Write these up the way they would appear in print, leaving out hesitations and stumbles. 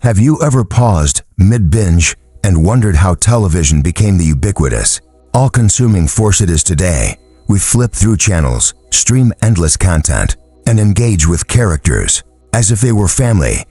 Have you ever paused mid-binge and wondered how television became the ubiquitous, all-consuming force it is today? We flip through channels, stream endless content, and engage with characters as if they were family,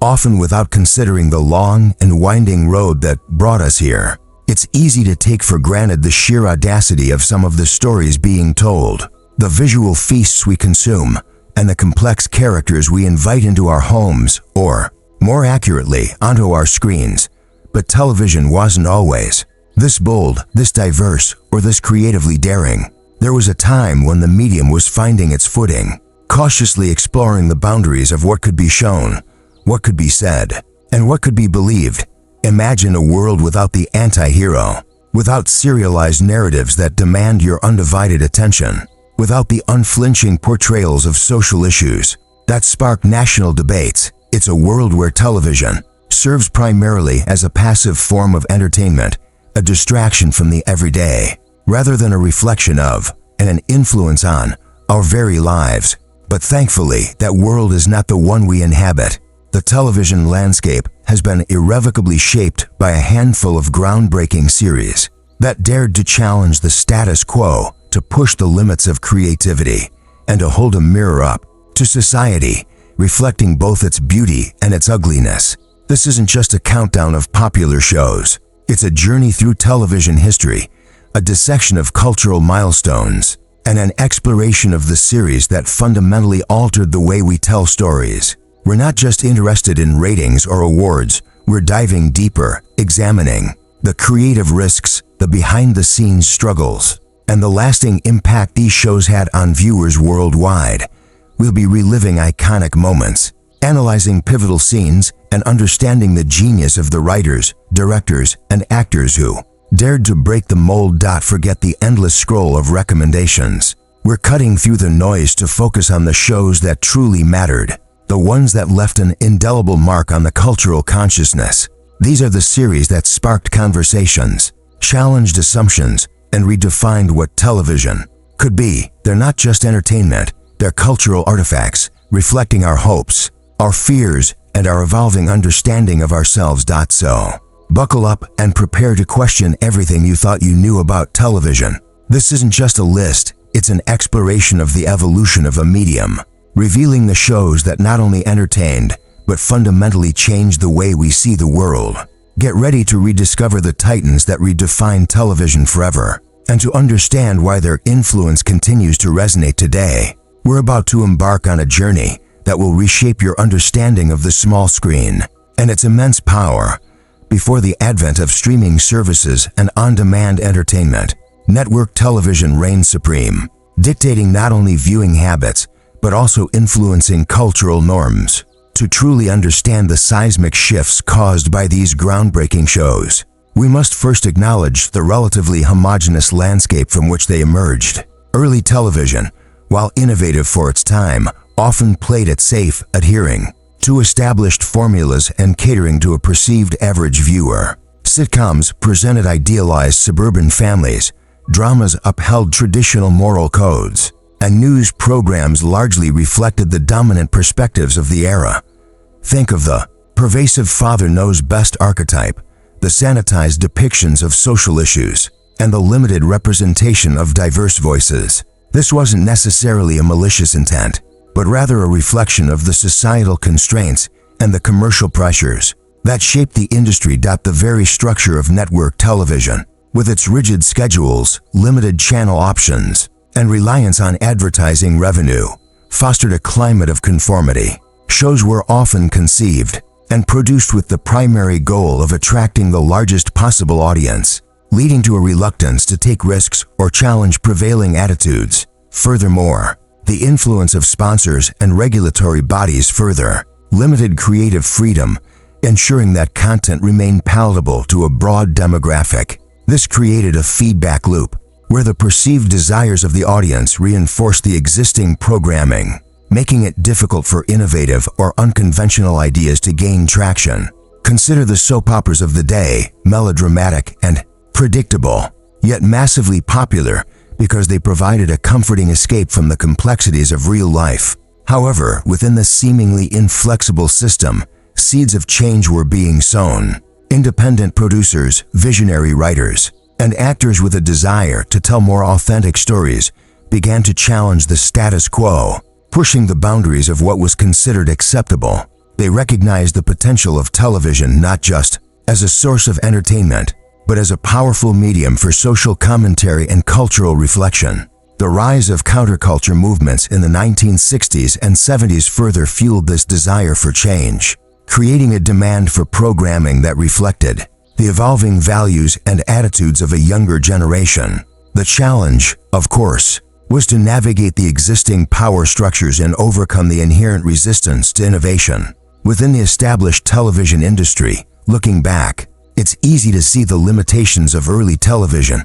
often without considering the long and winding road that brought us here. It's easy to take for granted the sheer audacity of some of the stories being told, the visual feasts we consume, and the complex characters we invite into our homes, or, more accurately, onto our screens. But television wasn't always this bold, this diverse, or this creatively daring. There was a time when the medium was finding its footing, cautiously exploring the boundaries of what could be shown, what could be said, and what could be believed. Imagine a world without the anti-hero, without serialized narratives that demand your undivided attention, without the unflinching portrayals of social issues that spark national debates. It's a world where television serves primarily as a passive form of entertainment, a distraction from the everyday, rather than a reflection of and an influence on our very lives. But thankfully, that world is not the one we inhabit. The television landscape has been irrevocably shaped by a handful of groundbreaking series that dared to challenge the status quo, to push the limits of creativity, and to hold a mirror up to society, reflecting both its beauty and its ugliness. This isn't just a countdown of popular shows. It's a journey through television history, a dissection of cultural milestones, and an exploration of the series that fundamentally altered the way we tell stories. We're not just interested in ratings or awards, we're diving deeper, examining the creative risks, the behind-the-scenes struggles, and the lasting impact these shows had on viewers worldwide. We'll be reliving iconic moments, analyzing pivotal scenes, and understanding the genius of the writers, directors, and actors who dared to break the mold. Forget the endless scroll of recommendations. We're cutting through the noise to focus on the shows that truly mattered, the ones that left an indelible mark on the cultural consciousness. These are the series that sparked conversations, challenged assumptions, and redefined what television could be. They're not just entertainment, they're cultural artifacts, reflecting our hopes, our fears, and our evolving understanding of ourselves. So, buckle up and prepare to question everything you thought you knew about television. This isn't just a list, it's an exploration of the evolution of a medium, revealing the shows that not only entertained, but fundamentally changed the way we see the world. Get ready to rediscover the titans that redefined television forever, and to understand why their influence continues to resonate today. We're about to embark on a journey that will reshape your understanding of the small screen and its immense power. Before the advent of streaming services and on-demand entertainment, network television reigned supreme, dictating not only viewing habits, but also influencing cultural norms. To truly understand the seismic shifts caused by these groundbreaking shows, we must first acknowledge the relatively homogeneous landscape from which they emerged. Early television, while innovative for its time, often played it safe, adhering to established formulas and catering to a perceived average viewer. Sitcoms presented idealized suburban families, dramas upheld traditional moral codes, and news programs largely reflected the dominant perspectives of the era. Think of the pervasive father knows best archetype, the sanitized depictions of social issues, and the limited representation of diverse voices. This wasn't necessarily a malicious intent, but rather a reflection of the societal constraints and the commercial pressures that shaped the industry. The very structure of network television, with its rigid schedules, limited channel options, and reliance on advertising revenue, fostered a climate of conformity. Shows were often conceived and produced with the primary goal of attracting the largest possible audience, leading to a reluctance to take risks or challenge prevailing attitudes. Furthermore, the influence of sponsors and regulatory bodies further limited creative freedom, ensuring that content remained palatable to a broad demographic. This created a feedback loop, where the perceived desires of the audience reinforced the existing programming, making it difficult for innovative or unconventional ideas to gain traction. Consider the soap operas of the day, melodramatic and predictable, yet massively popular because they provided a comforting escape from the complexities of real life. However, within the seemingly inflexible system, seeds of change were being sown. Independent producers, visionary writers, and actors with a desire to tell more authentic stories began to challenge the status quo, pushing the boundaries of what was considered acceptable. They recognized the potential of television not just as a source of entertainment, but as a powerful medium for social commentary and cultural reflection. The rise of counterculture movements in the 1960s and 70s further fueled this desire for change, creating a demand for programming that reflected the evolving values and attitudes of a younger generation. The challenge, of course, was to navigate the existing power structures and overcome the inherent resistance to innovation. Within the established television industry, looking back, it's easy to see the limitations of early television,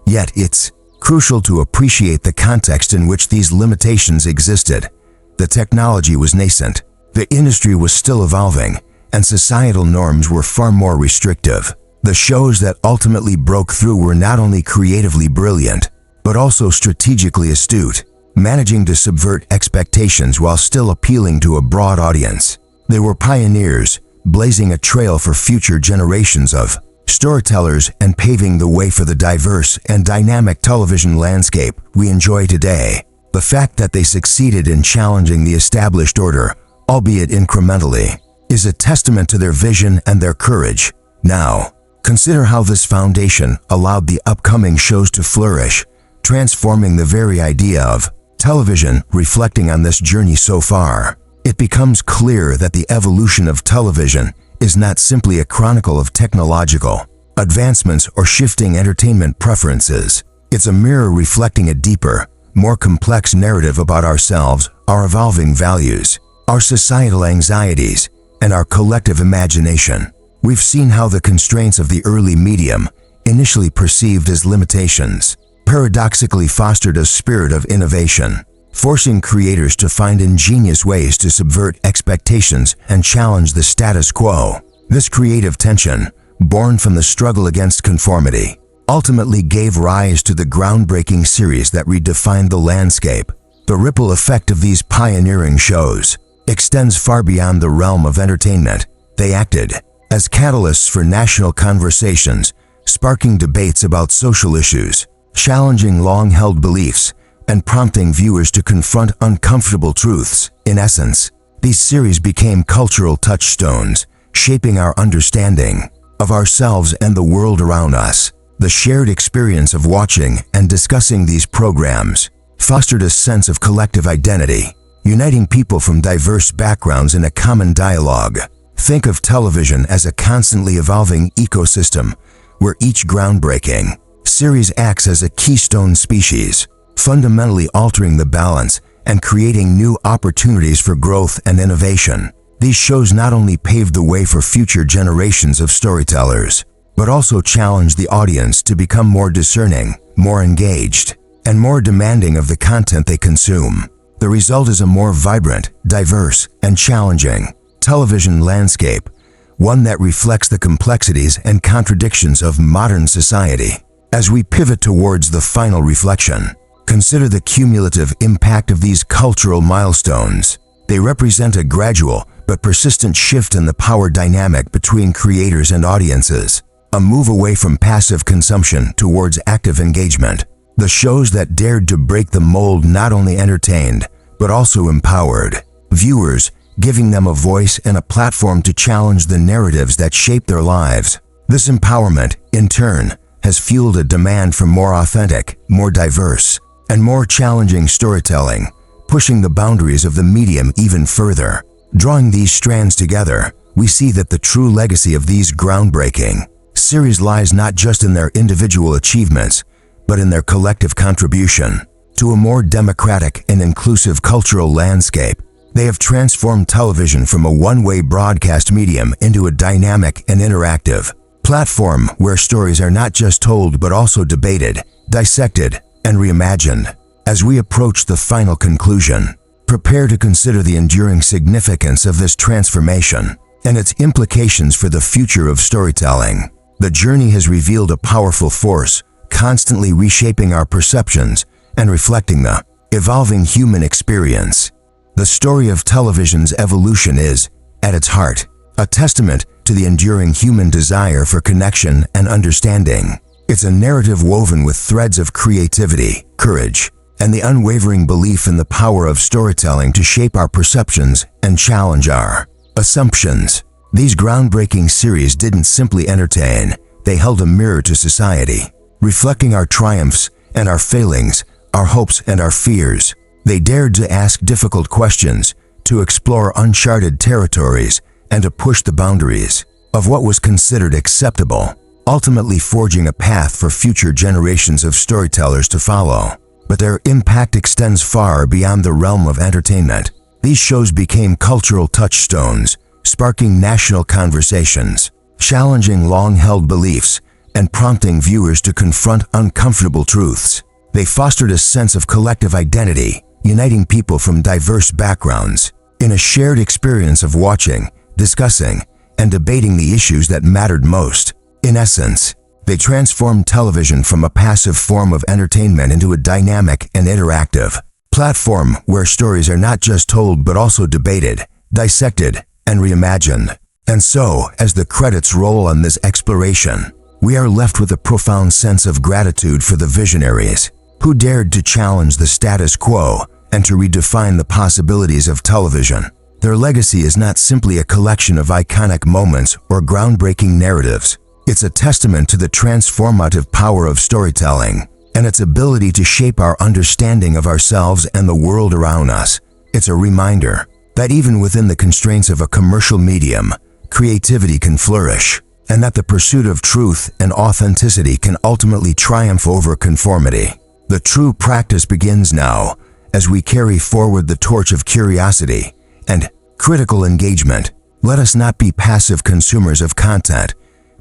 yet it's crucial to appreciate the context in which these limitations existed. The technology was nascent, the industry was still evolving, and societal norms were far more restrictive. The shows that ultimately broke through were not only creatively brilliant, but also strategically astute, managing to subvert expectations while still appealing to a broad audience. They were pioneers, blazing a trail for future generations of storytellers and paving the way for the diverse and dynamic television landscape we enjoy today. The fact that they succeeded in challenging the established order, albeit incrementally, is a testament to their vision and their courage. Now, consider how this foundation allowed the upcoming shows to flourish, transforming the very idea of television. Reflecting on this journey so far, it becomes clear that the evolution of television is not simply a chronicle of technological advancements or shifting entertainment preferences. It's a mirror reflecting a deeper, more complex narrative about ourselves, our evolving values, our societal anxieties, and our collective imagination. We've seen how the constraints of the early medium, initially perceived as limitations, paradoxically fostered a spirit of innovation, forcing creators to find ingenious ways to subvert expectations and challenge the status quo. This creative tension, born from the struggle against conformity, ultimately gave rise to the groundbreaking series that redefined the landscape. The ripple effect of these pioneering shows extends far beyond the realm of entertainment. They acted as catalysts for national conversations, sparking debates about social issues, challenging long-held beliefs, and prompting viewers to confront uncomfortable truths. In essence, these series became cultural touchstones, shaping our understanding of ourselves and the world around us. The shared experience of watching and discussing these programs fostered a sense of collective identity, uniting people from diverse backgrounds in a common dialogue. Think of television as a constantly evolving ecosystem where each groundbreaking series acts as a keystone species, fundamentally altering the balance and creating new opportunities for growth and innovation. These shows not only paved the way for future generations of storytellers, but also challenged the audience to become more discerning, more engaged, and more demanding of the content they consume. The result is a more vibrant, diverse, and challenging television landscape, one that reflects the complexities and contradictions of modern society. As we pivot towards the final reflection, consider the cumulative impact of these cultural milestones. They represent a gradual but persistent shift in the power dynamic between creators and audiences, a move away from passive consumption towards active engagement. The shows that dared to break the mold not only entertained, but also empowered viewers, giving them a voice and a platform to challenge the narratives that shape their lives. This empowerment, in turn, has fueled a demand for more authentic, more diverse, and more challenging storytelling, pushing the boundaries of the medium even further. Drawing these strands together, we see that the true legacy of these groundbreaking series lies not just in their individual achievements, but in their collective contribution to a more democratic and inclusive cultural landscape. They have transformed television from a one-way broadcast medium into a dynamic and interactive platform where stories are not just told but also debated, dissected, and reimagined. As we approach the final conclusion, prepare to consider the enduring significance of this transformation and its implications for the future of storytelling. The journey has revealed a powerful force, constantly reshaping our perceptions and reflecting the evolving human experience. The story of television's evolution is, at its heart, a testament to the enduring human desire for connection and understanding. It's a narrative woven with threads of creativity, courage, and the unwavering belief in the power of storytelling to shape our perceptions and challenge our assumptions. These groundbreaking series didn't simply entertain, they held a mirror to society, reflecting our triumphs and our failings, our hopes and our fears. They dared to ask difficult questions, to explore uncharted territories, and to push the boundaries of what was considered acceptable, ultimately forging a path for future generations of storytellers to follow. But their impact extends far beyond the realm of entertainment. These shows became cultural touchstones, sparking national conversations, challenging long-held beliefs, and prompting viewers to confront uncomfortable truths. They fostered a sense of collective identity, uniting people from diverse backgrounds in a shared experience of watching, discussing, and debating the issues that mattered most. In essence, they transformed television from a passive form of entertainment into a dynamic and interactive platform where stories are not just told but also debated, dissected, and reimagined. And so, as the credits roll on this exploration, we are left with a profound sense of gratitude for the visionaries who dared to challenge the status quo and to redefine the possibilities of television. Their legacy is not simply a collection of iconic moments or groundbreaking narratives. It's a testament to the transformative power of storytelling and its ability to shape our understanding of ourselves and the world around us. It's a reminder that even within the constraints of a commercial medium, creativity can flourish, and that the pursuit of truth and authenticity can ultimately triumph over conformity. The true practice begins now as we carry forward the torch of curiosity and critical engagement. Let us not be passive consumers of content,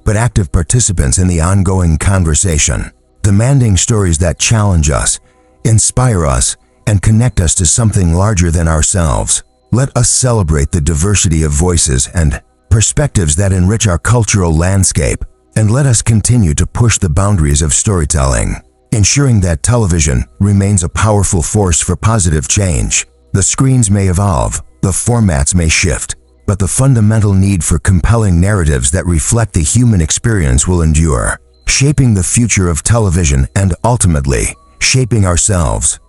but active participants in the ongoing conversation, demanding stories that challenge us, inspire us, and connect us to something larger than ourselves. Let us celebrate the diversity of voices and perspectives that enrich our cultural landscape, and let us continue to push the boundaries of storytelling, ensuring that television remains a powerful force for positive change. The screens may evolve, the formats may shift, but the fundamental need for compelling narratives that reflect the human experience will endure, shaping the future of television and ultimately shaping ourselves.